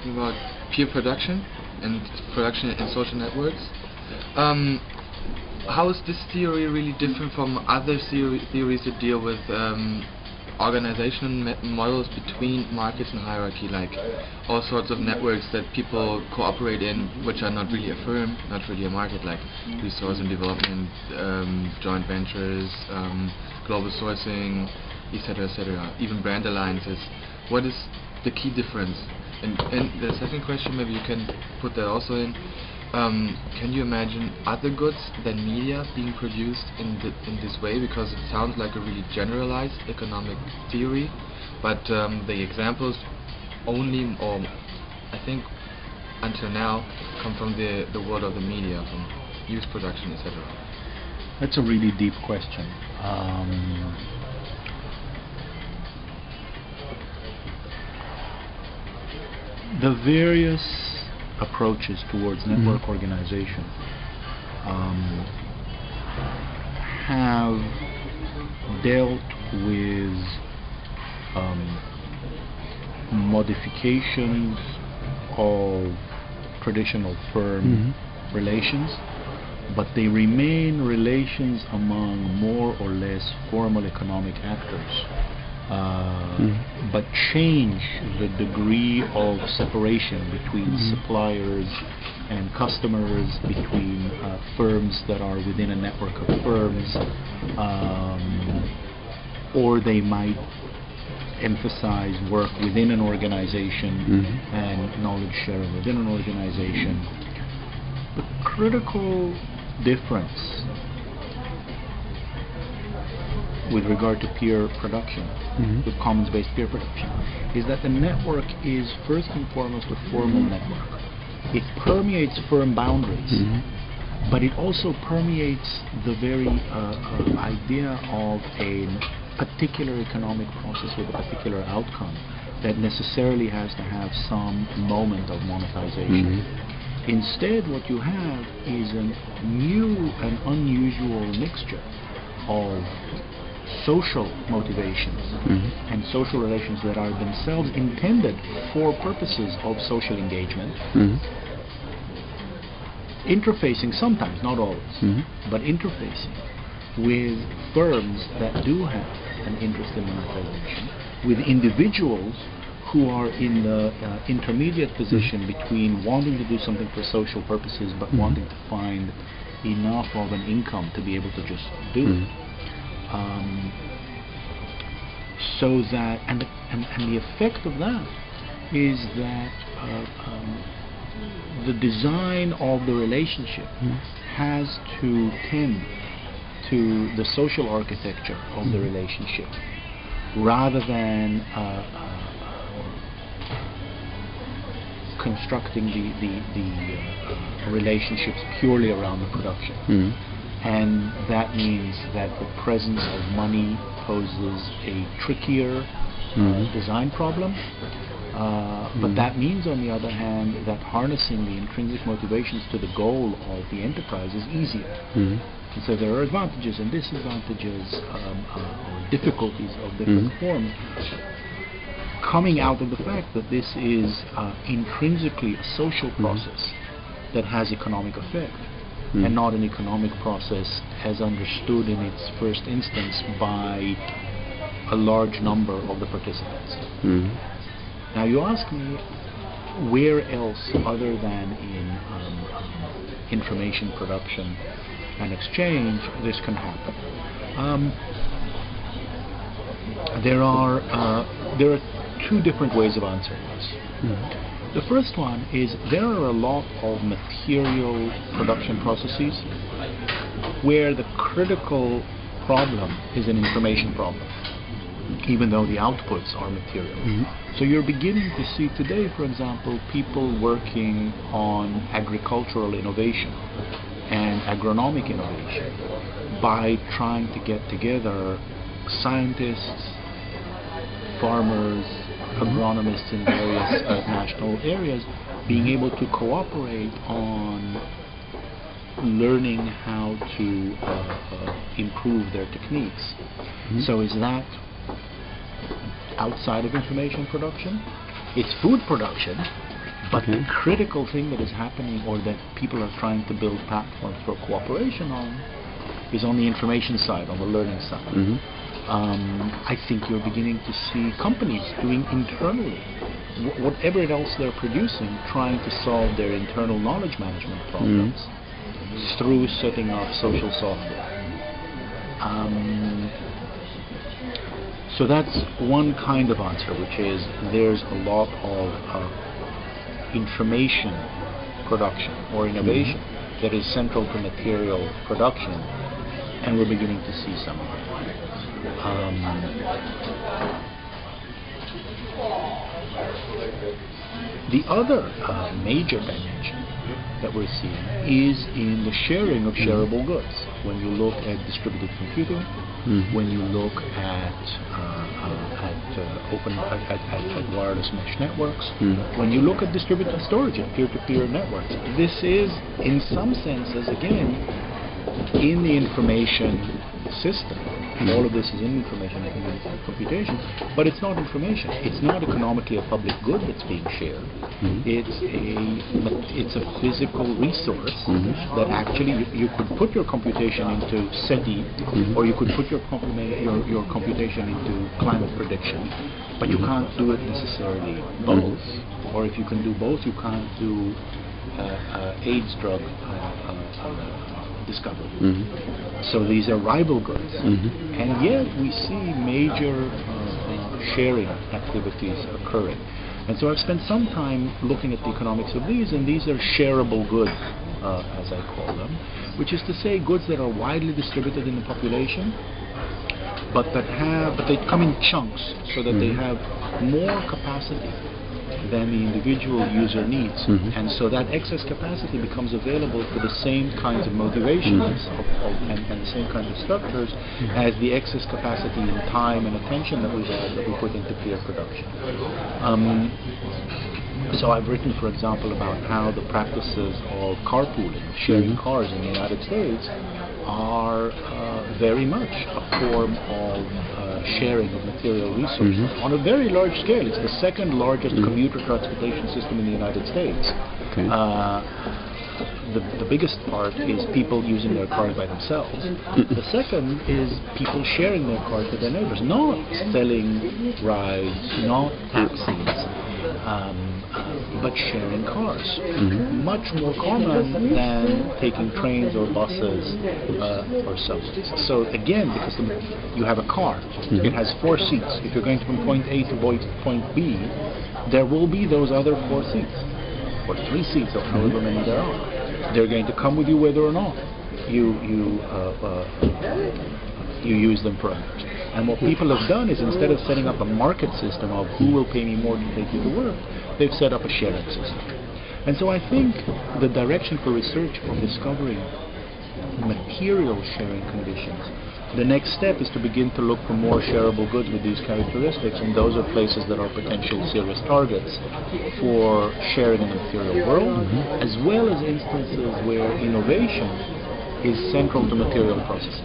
talking about peer production and production in social networks. How is this theory really different from other theories that deal with organizational models between markets and hierarchy, like all sorts of networks that people cooperate in, which are not really a firm, not really a market, like resource and development, joint ventures, global sourcing, etc., etc., even brand alliances. What is the key difference? And the second question, maybe you can put that also in. Can you imagine other goods than media being produced in this way? Because it sounds like a really generalized economic theory, but the examples only, or I think until now, come from the world of the media, from news production, etc. That's a really deep question. The various approaches towards network organization have dealt with modifications of traditional firm relations, but they remain relations among more or less formal economic actors. But change the degree of separation between suppliers and customers, between firms that are within a network of firms, or they might emphasize work within an organization and knowledge sharing within an organization. The critical difference with regard to peer production, with commons-based peer production, is that the network is first and foremost a formal network. It permeates firm boundaries, but it also permeates the very idea of a particular economic process with a particular outcome that necessarily has to have some moment of monetization. Instead, what you have is a new and unusual mixture of social motivations and social relations that are themselves intended for purposes of social engagement, interfacing sometimes, not always, but interfacing with firms that do have an interest in monetization, with individuals who are in the intermediate position between wanting to do something for social purposes but wanting to find enough of an income to be able to just do it. So that, and the effect of that is that the design of the relationship has to tend to the social architecture of the relationship, rather than constructing the relationships purely around the production. And that means that the presence of money poses a trickier design problem. But that means, on the other hand, that harnessing the intrinsic motivations to the goal of the enterprise is easier. And so there are advantages and disadvantages or difficulties of different forms coming out of the fact that this is intrinsically a social process that has economic effect, and not an economic process as understood in its first instance by a large number of the participants. Now you ask me, where else other than in information production and exchange this can happen? There are two different ways of answering this. The first one is there are a lot of material production processes where the critical problem is an information problem, even though the outputs are material. So you're beginning to see today, for example, people working on agricultural innovation and agronomic innovation by trying to get together scientists, farmers, agronomists in various national areas, being able to cooperate on learning how to improve their techniques. So is that outside of information production? It's food production, But the critical thing that is happening, or that people are trying to build platforms for cooperation on, is on the information side, on the learning side. I think you're beginning to see companies doing internally whatever else they're producing, trying to solve their internal knowledge management problems through setting up social software. So that's one kind of answer, which is there's a lot of information production or innovation that is central to material production, and we're beginning to see some of it. The other major dimension that we're seeing is in the sharing of shareable goods. When you look at distributed computing, when you look at wireless mesh networks, when you look at distributed storage and peer-to-peer networks, this is, in some senses, again, in the information system. All of this is in information and computation, but it's not information. It's not economically a public good that's being shared. It's a physical resource that actually you could put your computation into SETI, or you could put your computation into climate prediction, but you can't do it necessarily both. Or if you can do both, you can't do AIDS drug discovery. So these are rival goods, and yet we see major sharing activities occurring. And so I've spent some time looking at the economics of these, and these are shareable goods, as I call them, which is to say goods that are widely distributed in the population, but they come in chunks, so that they have more capacity than the individual user needs, and so that excess capacity becomes available for the same kinds of motivations and the same kinds of structures as the excess capacity in time and attention that we have that we put into peer production. So I've written, for example, about how the practices of carpooling, sharing cars in the United States, are very much a form of sharing of material resources on a very large scale. It's the second largest commuter transportation system in the United States. The biggest part is people using their cars by themselves. The second is people sharing their cars with their neighbors, not selling rides, not taxis, but sharing cars. Much more common than taking trains or buses or subways. So again, because you have a car, it has 4 seats. If you're going from point A to point B, there will be those other 4 seats, or 3 seats, or however many there are. They're going to come with you whether or not you use them for others. And what people have done is, instead of setting up a market system of who will pay me more to take you to work, they've set up a sharing system. And so I think the direction for research for discovering material sharing conditions, the next step is to begin to look for more shareable goods with these characteristics, and those are places that are potential serious targets for sharing in the material world, as well as instances where innovation is central to material processes.